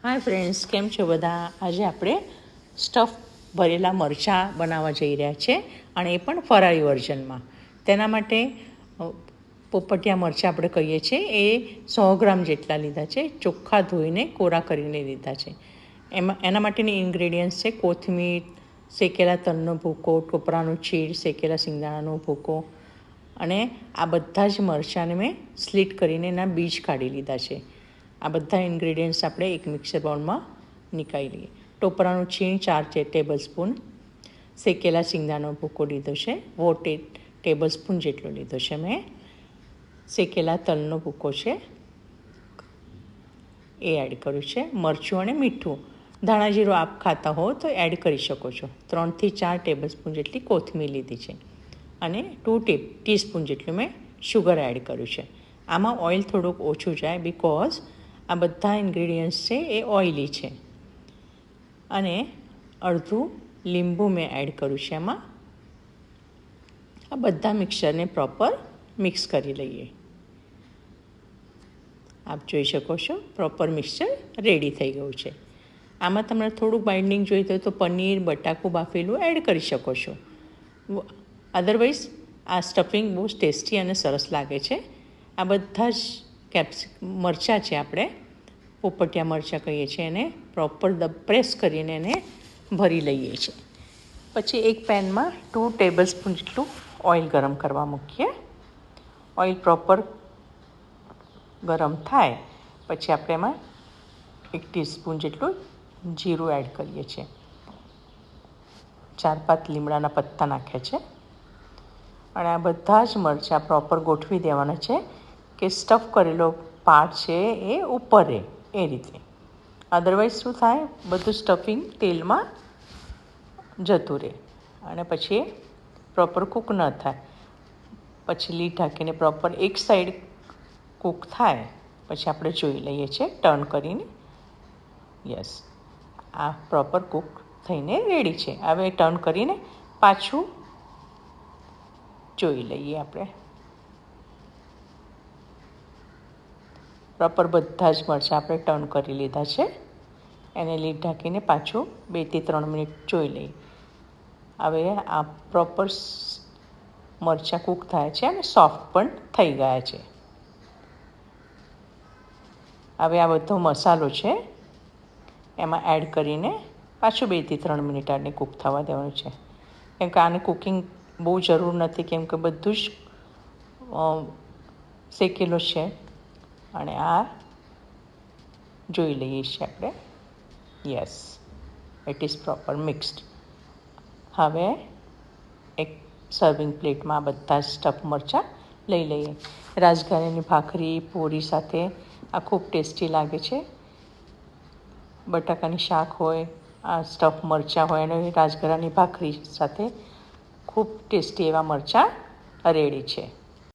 Hi friends, કેમ છો બધા? આજે આપણે સ્ટફ ભરેલા મરચાં બનાવવા જઈ રહ્યા છે, અને એ પણ ફરાળી વર્ઝનમાં. તેના માટે પોપટિયા મરચાં આપણે કહીએ છીએ, એ 100 ગ્રામ જેટલા લીધા છે. ચોખ્ખા ધોઈને કોરા કરીને લીધા છે. એના માટેની ઇન્ગ્રેડિયન્ટ્સ છે કોથમીર, શેકેલા તલનો ભૂકો, ટોપરાનું ચીર, શેકેલા સિંગદાણાનો ભૂકો, અને આ બધા જ મરચાંને મેં સ્લીટ કરીને એના બીજ કાઢી લીધા છે. આ બધા ઇન્ગ્રેડિયન્ટ્સ આપણે એક મિક્સર બાઉલમાં નીકાળી લઈએ. ટોપરાનું છીણ 4 ટેબલ સ્પૂન, શેકેલા સિંગદાણાનો ભૂકો લીધો છે, 1 ટેબલ સ્પૂન જેટલો લીધો છે મેં. શેકેલા તલનો ભૂકો છે એ એડ કર્યું છે. મરચું અને મીઠું, ધાણા જીરું આપ ખાતા હો તો એડ કરી શકો છો. 3 થી 4 ટેબલ સ્પૂન જેટલી કોથમીર લીધી છે, અને 2 ટીસ્પૂન જેટલું મેં શુગર એડ કર્યું છે. આમાં ઓઇલ થોડુંક ઓછું જાય, બિકોઝ આ બધા ઇન્ગ્રેડિયન્ટ્સ છે એ ઓઇલી છે. અને અડધું લીંબુ મેં એડ કર્યું છે એમાં. આ બધા મિક્સરને પ્રોપર મિક્સ કરી લઈએ. આપ જોઈ શકો છો પ્રોપર મિક્સર રેડી થઈ ગયું છે. આમાં તમને થોડુંક બાઇન્ડિંગ જોઈતું હોય તો પનીર, બટાકું બાફેલું એડ કરી શકો છો. અધરવાઇઝ આ સ્ટફિંગ બહુ ટેસ્ટી અને સરસ લાગે છે. આ બધા જ મરચાં છે, આપણે પોપટિયા મરચાં કહીએ છીએ, એને પ્રોપર પ્રેસ કરીને એને ભરી લઈએ છીએ. પછી એક પેનમાં 2 ટેબલ સ્પૂન જેટલું ઓઇલ ગરમ કરવા મૂકીએ. ઓઇલ પ્રોપર ગરમ થાય પછી આપણે એમાં 1 ટીસ્પૂન જેટલું જીરું એડ કરીએ છીએ. 4-5 લીમડાના પત્તા નાખ્યા છે. અને આ બધા જ મરચાં પ્રોપર ગોઠવી દેવાના છે કે સ્ટફ કરેલો પાર્ટ છે એ ઉપર રહે એ રીતે. અધરવાઇઝ શું થાય, બધું સ્ટફિંગ તેલમાં જતું રહે અને પછી એ પ્રોપર કૂક ન થાય. પછી લીડ ઢાંકીને પ્રોપર એક સાઈડ કૂક થાય પછી આપણે જોઈ લઈએ છીએ ટર્ન કરીને. યસ, આ પ્રોપર કૂક થઈને રેડી છે. હવે ટર્ન કરીને પાછું જોઈ લઈએ આપણે. પ્રોપર બધા જ મરચાં આપણે ટર્ન કરી લીધા છે. એને લીડ ઢાંકીને પાછું 2 થી 3 મિનિટ જોઈ લઈએ. હવે આ પ્રોપર મરચાં કૂક થાય છે અને સોફ્ટ પણ થઈ ગયા છે. હવે આ બધો મસાલો છે એમાં એડ કરીને પાછું 2 થી 3 મિનિટ આને કૂક થવા દેવાનું છે. કેમ કે આને કૂકિંગ બહુ જરૂર નથી, કેમ કે બધું જ શેકેલું છે. અને આ જોઈ લઈએ છીએ આપણે. Yes, it is proper mixed. હવે એક સર્વિંગ પ્લેટમાં બધા જ સ્ટફ મરચાં લઈ લઈએ. રાજગરાની ભાખરી, પૂરી સાથે આ ખૂબ ટેસ્ટી લાગે છે. બટાકાની શાક હોય, આ સ્ટફ મરચાં હોય, અને રાજગરાની ભાખરી સાથે ખૂબ ટેસ્ટી એવા મરચાં રેડી છે.